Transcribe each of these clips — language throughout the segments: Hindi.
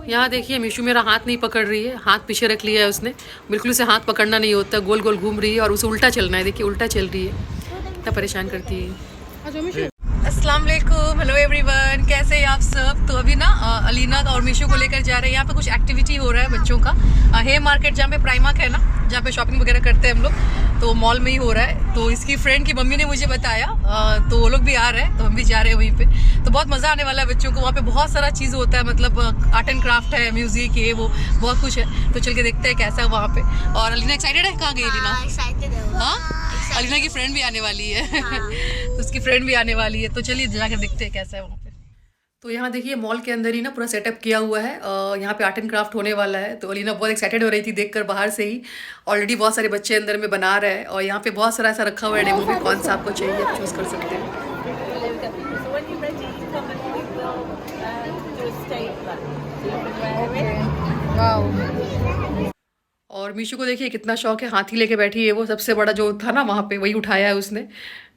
यहाँ देखिए मीशू मेरा हाथ नहीं पकड़ रही है, हाथ पीछे रख लिया है उसने। बिल्कुल उसे हाथ पकड़ना नहीं होता, गोल गोल घूम रही है और उसे उल्टा चलना है। देखिए उल्टा चल रही है, इतना परेशान करती है। अस्सलाम वालेकुम, हेलो एवरीवन, कैसे हैं आप सब। तो अभी ना अलीना और मीशू को लेकर जा रहे हैं। यहाँ पे कुछ एक्टिविटी हो रहा है बच्चों का। हे मार्केट जहाँ पे प्राइमार्क है ना, जहाँ पे शॉपिंग वगैरह करते हैं हम लोग, तो मॉल में ही हो रहा है। तो इसकी फ्रेंड की मम्मी ने मुझे बताया, तो वो लोग भी आ रहे हैं, तो हम भी जा रहे हैं वहीं पे। तो बहुत मज़ा आने वाला है बच्चों को। वहाँ पे बहुत सारा चीज़ होता है, मतलब आर्ट एंड क्राफ्ट है, म्यूजिक है, वो बहुत कुछ है। तो चल के देखते हैं कैसा है वहाँ पे। और अलीना एक्साइटेड है? कहाँ गई अलीना? हाँ, अलीना की फ्रेंड भी आने वाली है। तो उसकी फ्रेंड भी आने वाली है, तो चलिए जाकर देखते हैं कैसा है वहाँ पे। तो यहाँ देखिए मॉल के अंदर ही ना पूरा सेटअप किया हुआ है। यहाँ पे आर्ट एंड क्राफ्ट होने वाला है। तो अलीना बहुत एक्साइटेड हो रही थी देखकर बाहर से ही। ऑलरेडी बहुत सारे बच्चे अंदर में बना रहे हैं और यहाँ पे बहुत सारा ऐसा रखा हुआ है डेमो में। कौन सा आपको चाहिए आप चूज़ कर सकते हैं। और मीशू को देखिए कितना शौक है, हाथी लेके बैठी है वो। सबसे बड़ा जो था ना वहाँ पे वही उठाया है उसने,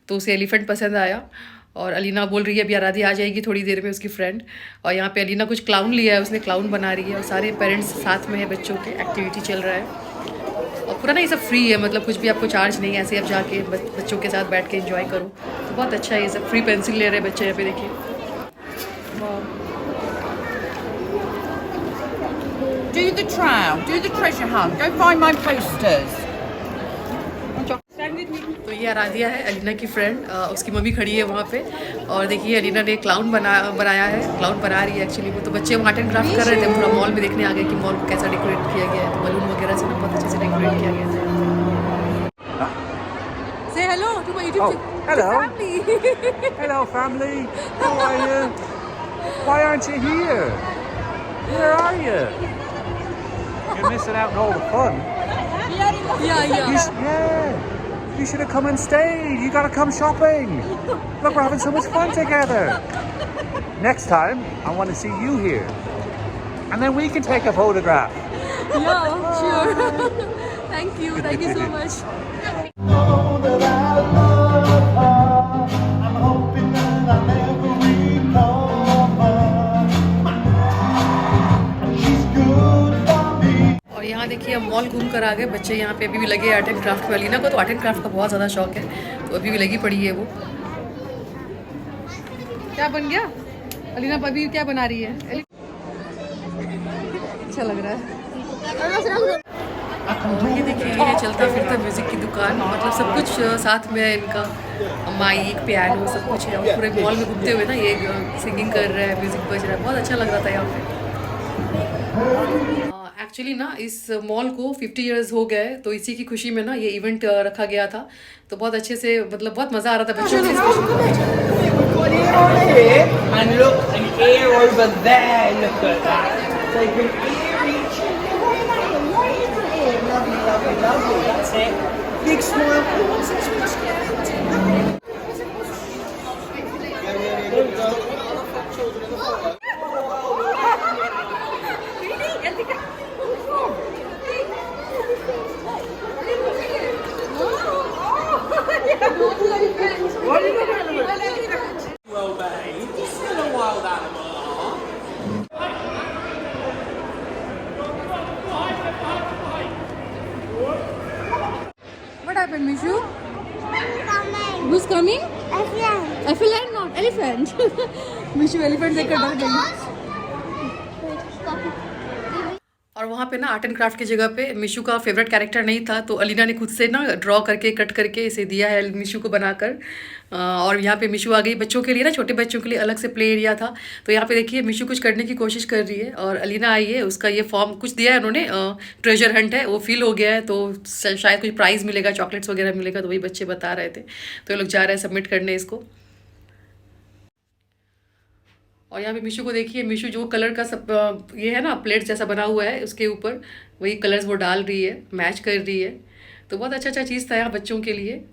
तो उसे एलिफेंट पसंद आया। और अलीना बोल रही है अभी आराधी आ जाएगी थोड़ी देर में, उसकी फ्रेंड। और यहाँ पे अलीना कुछ क्लाउन लिया है उसने, क्लाउन बना रही है। और सारे पेरेंट्स साथ में है, बच्चों के एक्टिविटी चल रहा है। और पूरा ना ये सब फ्री है, मतलब कुछ भी आपको चार्ज नहीं है। ऐसे आप जाके बच्चों के साथ बैठ के एंजॉय करो, तो बहुत अच्छा है ये सब। फ्री पेंसिल ले रहे हैं बच्चे यहाँ पे, देखिए। Do the trial, do the treasure hunt, go find my posters. तो ये आराध्या है, अलीना की फ्रेंड, उसकी मम्मी खड़ी है वहाँ पे। और देखिए अलीना ने क्लाउन बनाया है, क्लाउन बना रही है एक्चुअली वो। तो बच्चे वहाँ आर्ट एंड क्राफ्ट कर रहे थे, थोड़ा मॉल में देखने आ गए कि मॉल को कैसा डेकोरेट किया गया है। तो बलून वगैरह से बहुत अच्छे से डेकोरेट किया गया था। Say hello to my YouTube Hello. Hello, family. How are you? Why aren't you here? Where are you? You're missing out on all the fun. Yeah. You should have come and stayed. You gotta come shopping. Look, we're having so much fun together. Next time, I want to see you here. And then we can take a photograph. Yeah, sure. Thank you so much. यहाँ देखिए हम मॉल घूम कर आ गए। बच्चे यहाँ पे अभी भी लगे आर्ट एंड क्राफ्ट में। अलीना को तो आर्ट एंड क्राफ्ट का बहुत ज़्यादा शौक है, तो अभी भी लगी पड़ी है वो। क्या बन गया अलीना? अभी क्या बना रही है? अच्छा लग रहा है। ये देखिए ये चलता फिरता म्यूज़िक की दुकान, मतलब सब कुछ साथ में है इनका। माइक, पियानो, सब कुछ है। और पूरे मॉल में घूमते हुए ना ये सिंगिंग कर रहा है, म्यूज़िक बज रहा है, बहुत अच्छा लग रहा था यहाँ पे। एक्चुअली ना इस मॉल को 50 इयर्स हो गए, तो इसी की खुशी में ना ये इवेंट रखा गया था। तो बहुत अच्छे से, मतलब बहुत मज़ा आ रहा था बच्चों What happened, Mishu? Who's coming? Elephant, not elephant. Mishu elephant देखकर डर गई। और वहाँ पे ना आर्ट एंड क्राफ्ट की जगह पे मिशू का फेवरेट कैरेक्टर नहीं था, तो अलीना ने खुद से ना ड्रॉ करके, कट करके इसे दिया है मिशू को बनाकर। और यहाँ पे मिशू आ गई। बच्चों के लिए ना, छोटे बच्चों के लिए अलग से प्ले एरिया था। तो यहाँ पे देखिए मिशू कुछ करने की कोशिश कर रही है और अलीना आई है। उसका ये फॉर्म कुछ दिया है उन्होंने, ट्रेजर हंट है, वो फिल हो गया है। तो शायद कुछ प्राइज़ मिलेगा, चॉकलेट्स वगैरह मिलेगा। तो वही बच्चे बता रहे थे, तो ये लोग जा रहे हैं सबमिट करने इसको। और यहाँ पे मिशू को देखिए, मिशू जो कलर का सब ये है ना प्लेट जैसा बना हुआ है, उसके ऊपर वही कलर्स वो डाल रही है, मैच कर रही है। तो बहुत अच्छा चीज़ था यहाँ बच्चों के लिए।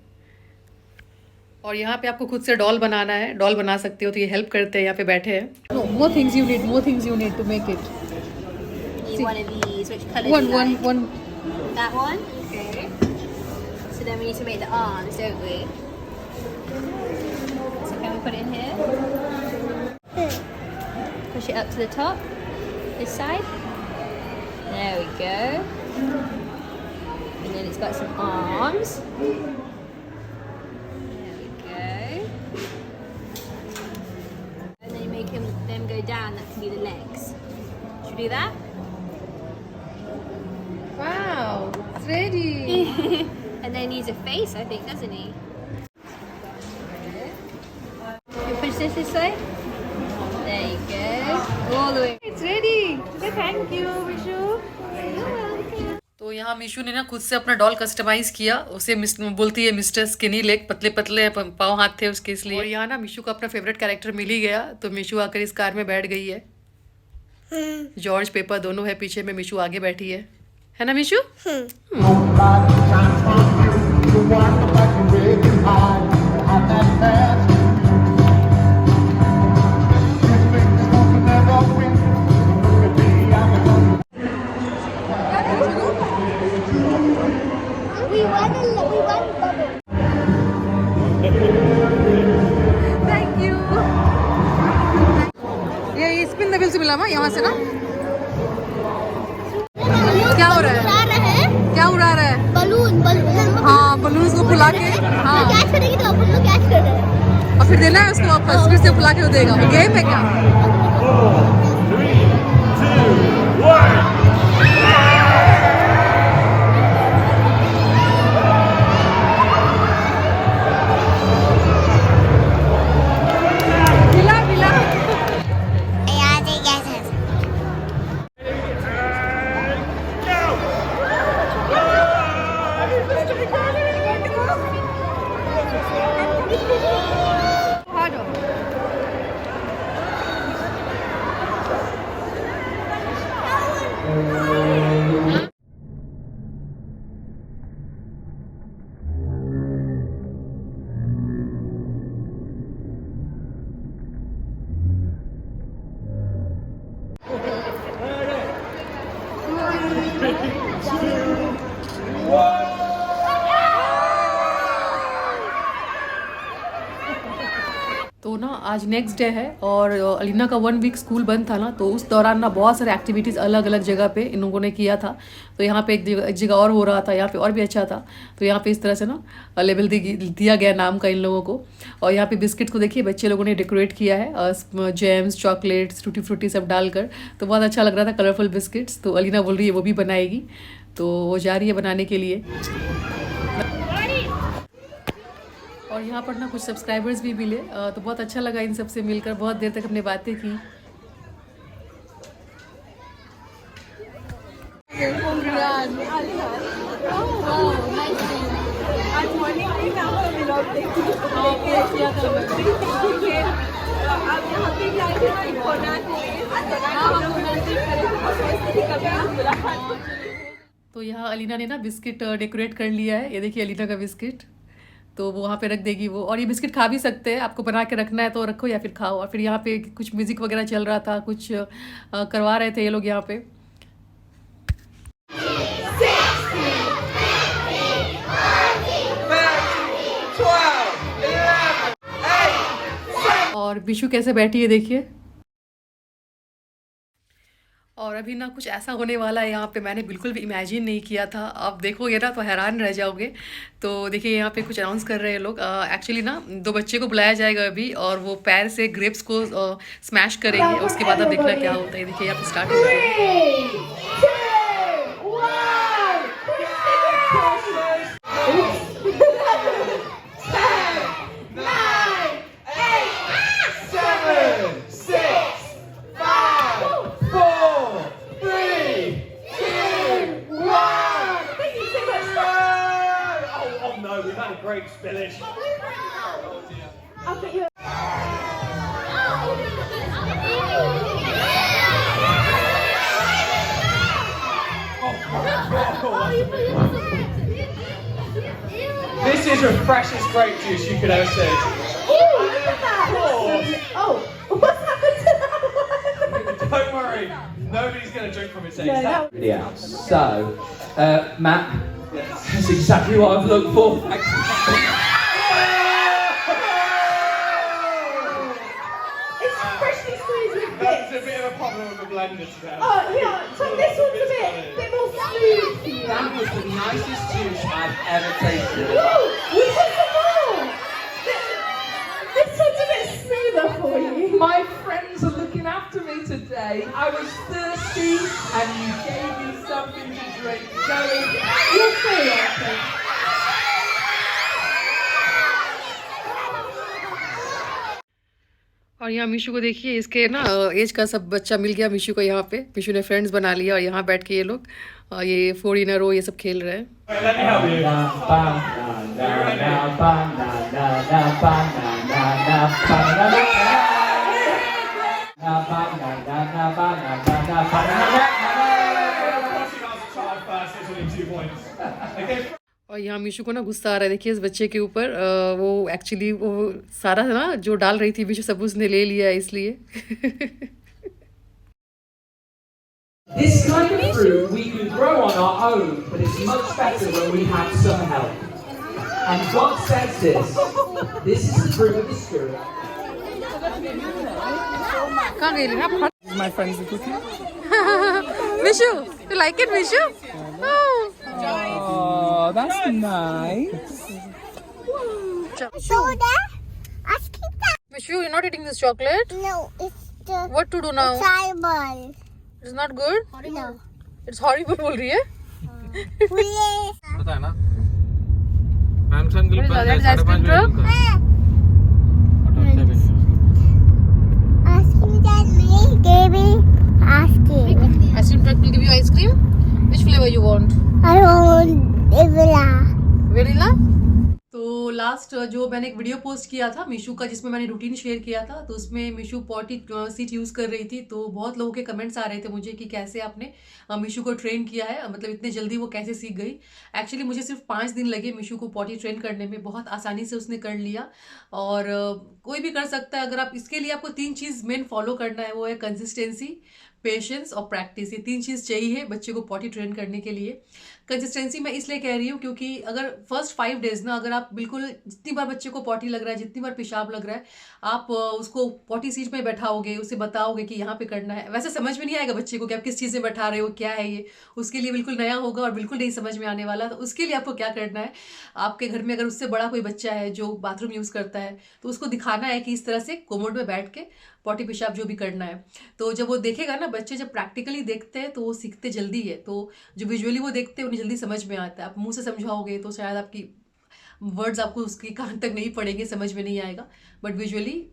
और यहाँ पे आपको खुद से डॉल बनाना है, डॉल बना सकते हो। तो ये हेल्प करते हैं, यहाँ पे बैठे हैं। More things you need to make it. One of these. Which colour? One. That one. Okay. So then we need to make the arms, don't we? So can we put it in here? Push it up to the top. This side. There we go. And then it's got some arms. There we go. And then you make them go down. That can be the legs. Should we do that? Wow, it's ready. And then he needs a face, I think, doesn't he? You push this way. There you go. All the way. It's ready. Thank you, Mishu. तो यहाँ मीशू ने ना खुद से अपना डॉल कस्टमाइज किया। उसे बोलती है मिस्टर स्किनी लेग, पतले पतले पाँव हाथ थे उसके, इसलिए। और यहाँ ना मीशू को अपना फेवरेट कैरेक्टर मिल ही गया, तो मीशू आकर इस कार में बैठ गई है। जॉर्ज पेपर दोनों है पीछे में, मीशू आगे बैठी है ना मीशू? Thank you. ये स्पिन द व्हील से मिला यहाँ से ना। क्या हो रहा है? क्या उड़ा रहा है? बलून हाँ, बलून को फुला के। हाँ, कैच करेगी तो अपन लोग कैच कर रहे हैं। और फिर देना है उसको वापस, फिर से फुला के वो देगा। वो गेम है क्या? तो ना आज नेक्स्ट डे है और अलीना का 1 वीक स्कूल बंद था ना, तो उस दौरान ना बहुत सारे एक्टिविटीज़ अलग अलग जगह पे इन लोगों ने किया था। तो यहाँ पे एक जगह और हो रहा था, यहाँ पे और भी अच्छा था। तो यहाँ पे इस तरह से ना लेबल दिया गया नाम का इन लोगों को। और यहाँ पे बिस्किट को देखिए बच्चे लोगों ने डेकोरेट किया है, जैम्स, चॉकलेट्स, टूटी फ्रूटी सब डालकर। तो बहुत अच्छा लग रहा था, कलरफुल बिस्किट्स। तो अलीना बोल रही है वो भी बनाएगी, तो वो जा रही है बनाने के लिए। और यहाँ पर ना कुछ सब्सक्राइबर्स भी मिले, तो बहुत अच्छा लगा इन सब से मिलकर। बहुत देर तक हमने बातें की। तो यहाँ अलीना ने ना बिस्किट डेकोरेट कर लिया है। ये देखिए अलीना का बिस्किट, तो वो वहाँ पे रख देगी वो। और ये बिस्किट खा भी सकते हैं, आपको बना के रखना है तो रखो या फिर खाओ। और फिर यहाँ पे कुछ म्यूज़िक वगैरह चल रहा था, कुछ करवा रहे थे ये लोग यहाँ पे। और बिशु कैसे बैठी है देखिए। और अभी ना कुछ ऐसा होने वाला है यहाँ पे, मैंने बिल्कुल भी इमेजिन नहीं किया था। आप देखोगे ना तो हैरान रह जाओगे। तो देखिए यहाँ पे कुछ अनाउंस कर रहे हैं लोग। एक्चुअली ना 2 बच्चे को बुलाया जाएगा अभी, और वो पैर से ग्रेप्स को स्मैश करेंगे। उसके बाद अब देखना क्या होता है। देखिए यहाँ पे स्टार्ट हो रहा है। Great spillage. This is the freshest grape juice you could ever see. Oh, what's happened to that one? Don't worry, nobody's going to drink from it. Yeah. So, Matt, that's exactly what I've looked for. It's freshly squeezed with That's a bit of a problem with the blade. horrendous then. Oh, yeah, Tom, this one's a bit more smooth for you. That was the nicest juice I've ever tasted. Ooh, we have some more. This one's a bit smoother for you. My friends are looking after me today. I was thirsty and you gave me something to drink. Going, You're so welcome. और यहाँ मीशू को देखिए, इसके ना एज का सब बच्चा मिल गया मीशू को यहाँ पे। मीशू ने फ्रेंड्स बना लिया और यहाँ बैठ के ये लोग ये 4 in a row ये सब खेल रहे हैं। Let me help you. First, it's only 2 points. Okay. और यहाँ मीशू को ना गुस्सा आ रहा है, देखिए इस बच्चे के ऊपर। वो एक्चुअली वो सारा ना जो डाल रही थी मीशू सब उसने ले लिया है इसलिए। this kind of fruit we can grow on our own, but it's much better when we have some help. And God says this. This is the fruit of the Spirit. कहाँ गई ना? My friend's the cookie. मीशू, you like it, मीशू? Oh, that's nice. Soda? Let's keep that. मीशू, you're not eating this chocolate? No, it's the What to do now? tribal. It's not good? No. It's horrible बोल रही है? Please. पता है ना? Samsung What is that? That is ice cream truck? Asking that me, Gaby. Asking. Ice cream truck will give you ice cream? Which flavor you want? I want vanilla. Vanilla. तो लास्ट जो मैंने एक वीडियो पोस्ट किया था मीशू का, जिसमें मैंने रूटीन शेयर किया था, तो उसमें मीशू पॉटी सीट यूज़ कर रही थी। तो बहुत लोगों के कमेंट्स आ रहे थे मुझे कि कैसे आपने मीशू को ट्रेन किया है, मतलब इतने जल्दी वो कैसे सीख गई। एक्चुअली मुझे सिर्फ 5 दिन लगे मीशू को पॉटी ट्रेन करने में, बहुत आसानी से उसने कर लिया। और कोई भी कर सकता है। अगर आप इसके लिए आपको 3 चीज़ मेन फॉलो करना है, वो है कंसिस्टेंसी, पेशेंस और प्रैक्टिस। ये 3 चीज़ चाहिए बच्चे को पॉटी ट्रेन करने के लिए। कंसिस्टेंसी मैं इसलिए कह रही हूँ क्योंकि अगर फर्स्ट 5 डेज ना, अगर आप बिल्कुल जितनी बार बच्चे को पॉटी लग रहा है, जितनी बार पेशाब लग रहा है, आप उसको पॉटी सीट में बैठाओगे, उसे बताओगे कि यहाँ पे करना है। वैसे समझ में नहीं आएगा बच्चे को कि आप किस चीज़ में बैठा रहे हो, क्या है ये, उसके लिए बिल्कुल नया होगा और बिल्कुल नहीं समझ में आने वाला। तो उसके लिए आपको क्या करना है, आपके घर में अगर उससे बड़ा कोई बच्चा है जो बाथरूम यूज़ करता है, तो उसको दिखाना है कि इस तरह से कोमोड में बैठ के पॉटी पेशाब जो भी करना है। तो जब वो देखेगा ना, बच्चे जब प्रैक्टिकली देखते हैं तो वो सीखते जल्दी है। तो जो विजुअली वो देखते हैं उन्हें जल्दी समझ में आता है। आप मुंह से समझाओगे तो शायद आपकी वर्ड्स आपको उसके कान तक नहीं पड़ेंगे, समझ में नहीं आएगा, बट विजुअली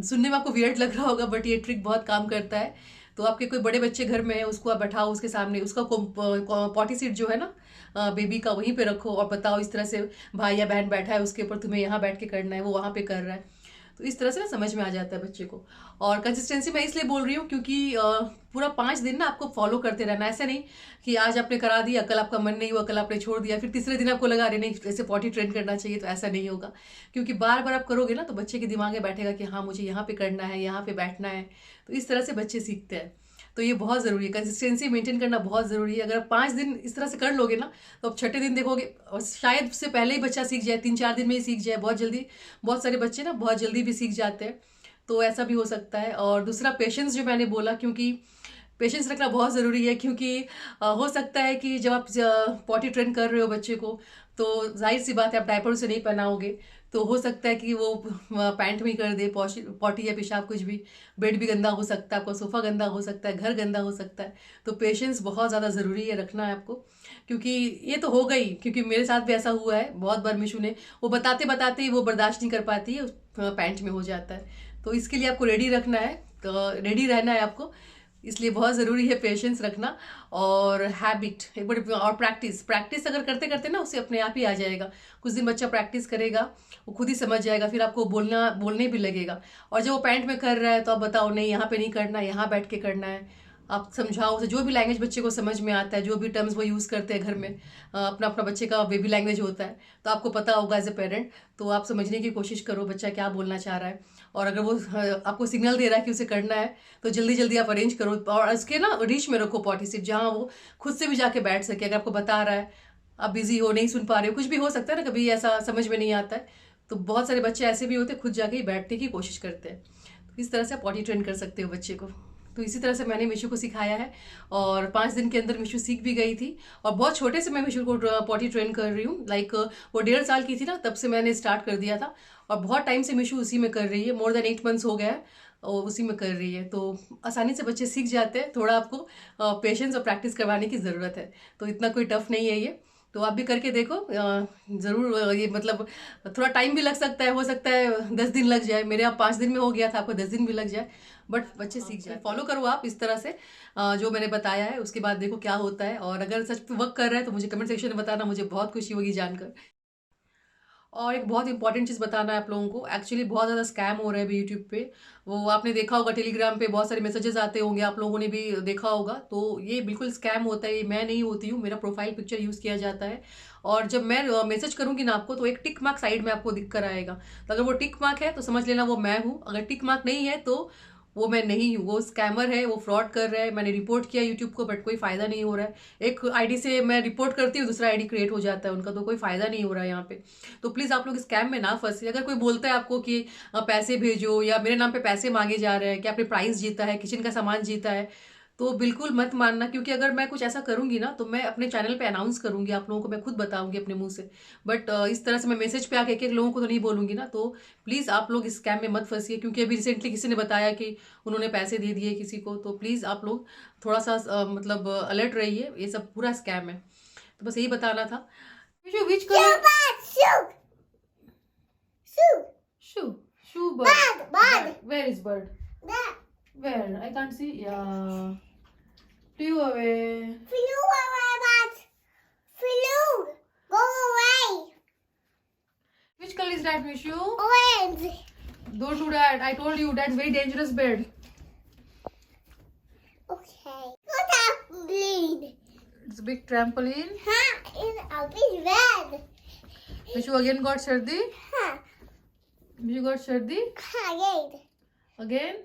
सुनने में आपको वियर्ड लग रहा होगा, बट ये ट्रिक बहुत काम करता है। तो आपके कोई बड़े बच्चे घर में है, उसको आप बैठाओ उसके सामने, उसका पॉटी सीट जो है ना बेबी का, वहीं पे रखो और बताओ इस तरह से भाई या बहन बैठा है उसके ऊपर, तुम्हें यहाँ बैठ के करना है, वो वहाँ पे कर रहा है। तो इस तरह से ना समझ में आ जाता है बच्चे को। और कंसिस्टेंसी मैं इसलिए बोल रही हूँ क्योंकि पूरा 5 दिन ना आपको फॉलो करते रहना। ऐसा नहीं कि आज आपने करा दिया, कल आपका मन नहीं हुआ, कल आपने छोड़ दिया, फिर तीसरे दिन आपको लगा रहे नहीं ऐसे पॉटी ट्रेन करना चाहिए, तो ऐसा नहीं होगा। क्योंकि बार बार आप करोगे ना तो बच्चे के दिमाग में बैठेगा कि हाँ मुझे यहाँ पे करना है, यहाँ पे बैठना है। तो इस तरह से बच्चे सीखते हैं। तो ये बहुत ज़रूरी है, कंसिस्टेंसी मेंटेन करना बहुत ज़रूरी है। अगर आप 5 दिन इस तरह से कर लोगे ना, तो आप 6ठे दिन देखोगे और शायद उससे पहले ही बच्चा सीख जाए, 3-4 दिन में ही सीख जाए बहुत जल्दी। बहुत सारे बच्चे ना बहुत जल्दी भी सीख जाते हैं, तो ऐसा भी हो सकता है। और दूसरा पेशेंस जो मैंने बोला, क्योंकि पेशेंस रखना बहुत ज़रूरी है। क्योंकि हो सकता है कि जब आप पॉटी ट्रेन कर रहे हो बच्चे को, तो जाहिर सी बात है आप डायपर उसे नहीं पहनाओगे, तो हो सकता है कि वो पैंट में ही कर दे पॉटी या पेशाब, कुछ भी। बेड भी गंदा हो सकता है, आपका सोफ़ा गंदा हो सकता है, घर गंदा हो सकता है। तो पेशेंस बहुत ज़्यादा ज़रूरी है, रखना है आपको। क्योंकि ये तो हो गई, क्योंकि मेरे साथ भी ऐसा हुआ है बहुत बार। मिशू ने वो बताते बताते ही वो बर्दाश्त नहीं कर पाती है, पैंट में हो जाता है। तो इसके लिए आपको रेडी रखना है, तो रेडी रहना है आपको। इसलिए बहुत ज़रूरी है पेशेंस रखना और हैबिट, एक बड़ी, और प्रैक्टिस अगर करते करते ना उसे अपने आप ही आ जाएगा। कुछ दिन बच्चा प्रैक्टिस करेगा, वो खुद ही समझ जाएगा, फिर आपको बोलने भी लगेगा। और जब वो पैंट में कर रहा है तो आप बताओ नहीं यहाँ पे नहीं करना, यहाँ बैठ के करना है। आप समझाओ उसे, जो भी लैंग्वेज बच्चे को समझ में आता है, जो भी टर्म्स वो यूज़ करते हैं घर में, अपना अपना बच्चे का बेबी लैंग्वेज होता है, तो आपको पता होगा एज ए पेरेंट। तो आप समझने की कोशिश करो बच्चा क्या बोलना चाह रहा है। और अगर वो आपको सिग्नल दे रहा है कि उसे करना है, तो जल्दी जल्दी आप अरेंज करो और उसके ना रीच में रखो पॉटी सीट, जहाँ वो खुद से भी जाके बैठ सके। अगर आपको बता रहा है, आप बिजी हो, नहीं सुन पा रहे हो, कुछ भी हो सकता है ना, कभी ऐसा समझ में नहीं आता है, तो बहुत सारे बच्चे ऐसे भी होते हैं खुद जाके ही बैठने की कोशिश करते हैं। तो इस तरह से आप पॉटी ट्रेन कर सकते हो बच्चे को। तो इसी तरह से मैंने मिशू को सिखाया है और 5 दिन के अंदर मिशू सीख भी गई थी। और बहुत छोटे से मैं मिशू को पॉटी ट्रेन कर रही हूँ। लाइक वो 1.5 साल की थी ना, तब से मैंने स्टार्ट कर दिया था और बहुत टाइम से मिशू उसी में कर रही है। मोर देन 8 मंथ्स हो गया है और उसी में कर रही है। तो आसानी से बच्चे सीख जाते हैं, थोड़ा आपको पेशेंस और प्रैक्टिस करवाने की ज़रूरत है। तो इतना कोई टफ नहीं है ये, तो आप भी करके देखो ज़रूर। ये मतलब थोड़ा टाइम भी लग सकता है, हो सकता है 10 दिन लग जाए। मेरे आप 5 दिन में हो गया था, आपको 10 दिन भी लग जाए, बट बच्चे सीख जाए। फॉलो करो आप इस तरह से जो मैंने बताया है, उसके बाद देखो क्या होता है। और अगर सच वर्क कर रहा है तो मुझे कमेंट सेक्शन में बताना, मुझे बहुत खुशी होगी जानकर। और एक बहुत इंपॉर्टेंट चीज़ बताना है आप लोगों को, एक्चुअली बहुत ज़्यादा स्कैम हो रहा है अभी यूट्यूब पे। वो आपने देखा होगा, टेलीग्राम पे बहुत सारे मैसेजेस आते होंगे, आप लोगों ने भी देखा होगा। तो ये बिल्कुल स्कैम होता है, ये मैं नहीं होती हूँ, मेरा प्रोफाइल पिक्चर यूज़ किया जाता है। और जब मैं मैसेज करूँगी ना आपको, तो एक टिक मार्क साइड में आपको दिख कर आएगा। तो अगर वो टिक मार्क है तो समझ लेना वो मैं हूँ, अगर टिक मार्क नहीं है तो वो मैं नहीं हूँ, वो स्कैमर है, वो फ्रॉड कर रहा है। मैंने रिपोर्ट किया यूट्यूब को, बट कोई फ़ायदा नहीं हो रहा है। एक आईडी से मैं रिपोर्ट करती हूँ, दूसरा आईडी क्रिएट हो जाता है उनका, तो कोई फ़ायदा नहीं हो रहा है यहाँ पे। तो प्लीज़ आप लोग स्कैम में ना फंसे। अगर कोई बोलता है आपको कि पैसे भेजो या मेरे नाम पे पैसे मांगे जा रहे हैं कि आपने प्राइज़ जीता है, किचन का सामान जीता है, तो बिल्कुल मत मानना। क्योंकि अगर मैं कुछ ऐसा करूंगी ना तो मैं अपने चैनल पे अनाउंस करूंगी, आप लोगों को मैं खुद बताऊंगी अपने मुंह से। बट इस तरह से मैं मैसेज पे आके एक एक लोगों को तो नहीं बोलूंगी ना। तो प्लीज़ आप लोग इस स्कैम में मत फंसिए, क्योंकि अभी रिसेंटली किसी ने बताया कि उन्होंने पैसे दे दिए किसी को। तो प्लीज़ आप लोग थोड़ा सा मतलब अलर्ट रहिए, ये सब पूरा स्कैम है। तो बस यही बताना था। Which colour? Shoe bird. Bird. Where is bird? Where? I can't see. Yeah. Flew away. Go away. Which color is that, Mishu? Orange. Don't do that. I told you that's very dangerous bird. Okay. What a bleed. It's a big trampoline. In a big red. Mishu again got sardi. Huh. Mishu got sardi Again. again.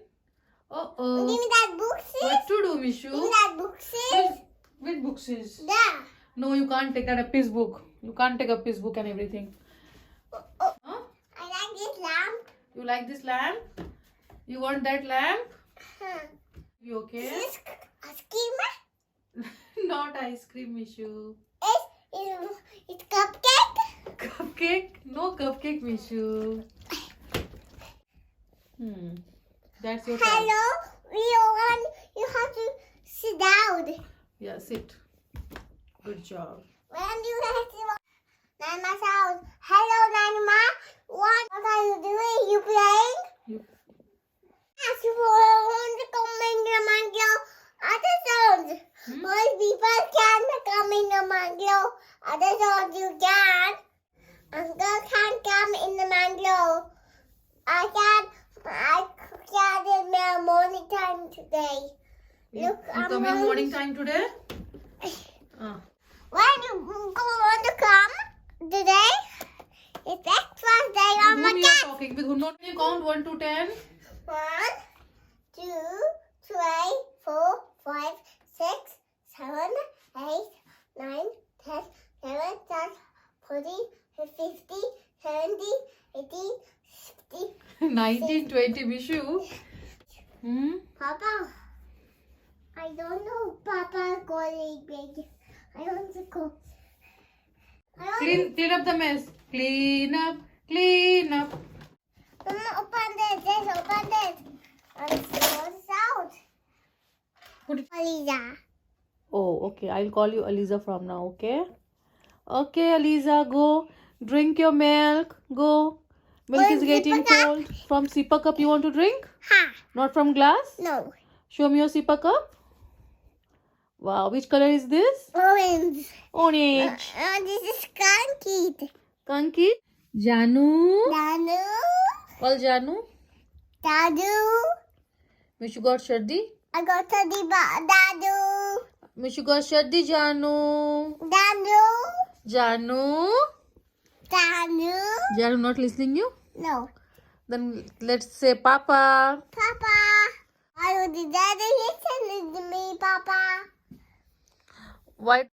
Give Oh. me that book, sis. What to do, Mishu? Give me that book, sis. Which book is? There. No, you can't take that. A piece book. You can't take a piece book and everything. Huh? I like this lamp. You like this lamp? You want that lamp? Huh. You okay? Is this a skimmer? Not ice cream, Mishu. It's cupcake? Cupcake? No cupcake, Mishu. That's your time. Hello, you have to sit down. Yeah, sit. Good job. When you have to Nana's house. Hello, Nana. What are you doing? You playing? You, Yes, you want to come in the mango. Other sounds. Most people can come in the mango. Other sounds you can. Uncle can't come in the mango. I can in the morning time today. Look, you come in morning time today? When you want to come today? It's breakfast day on With my whom you are cat. talking? With whom? Not you count 1 to 10. 1, 2, 3, 4, 5, 6, 7, 8, 9, 10, 11, 12, 14, 15, 17, 18, 16. 19, 20, Mishu. Papa, I don't know. Papa going big. I want to go. Clean up the mess. Clean up. Clean up. Mama, open this. Just open this. And what's out? Put it. Aliza. Oh, okay. I'll call you Aliza from now, okay? Okay, Aliza, go. Drink your milk. Go. Milk From is getting Sipa cup? cold. From Sipa cup you want to drink? Ha. Not from glass? No. Show me your Sipa cup. Wow, which color is this? Orange. Orange. This is Kanki. Kanki. Janu. Danu. Call Janu. Dadu. Mishu got Shardi. I got a diba. Dadu. Mishu got Shardi, Janu. Dadu. Janu. Danu. Janu not listening you? No. Then let's say Papa. Papa. Why would the daddy listen to me, Papa? Why?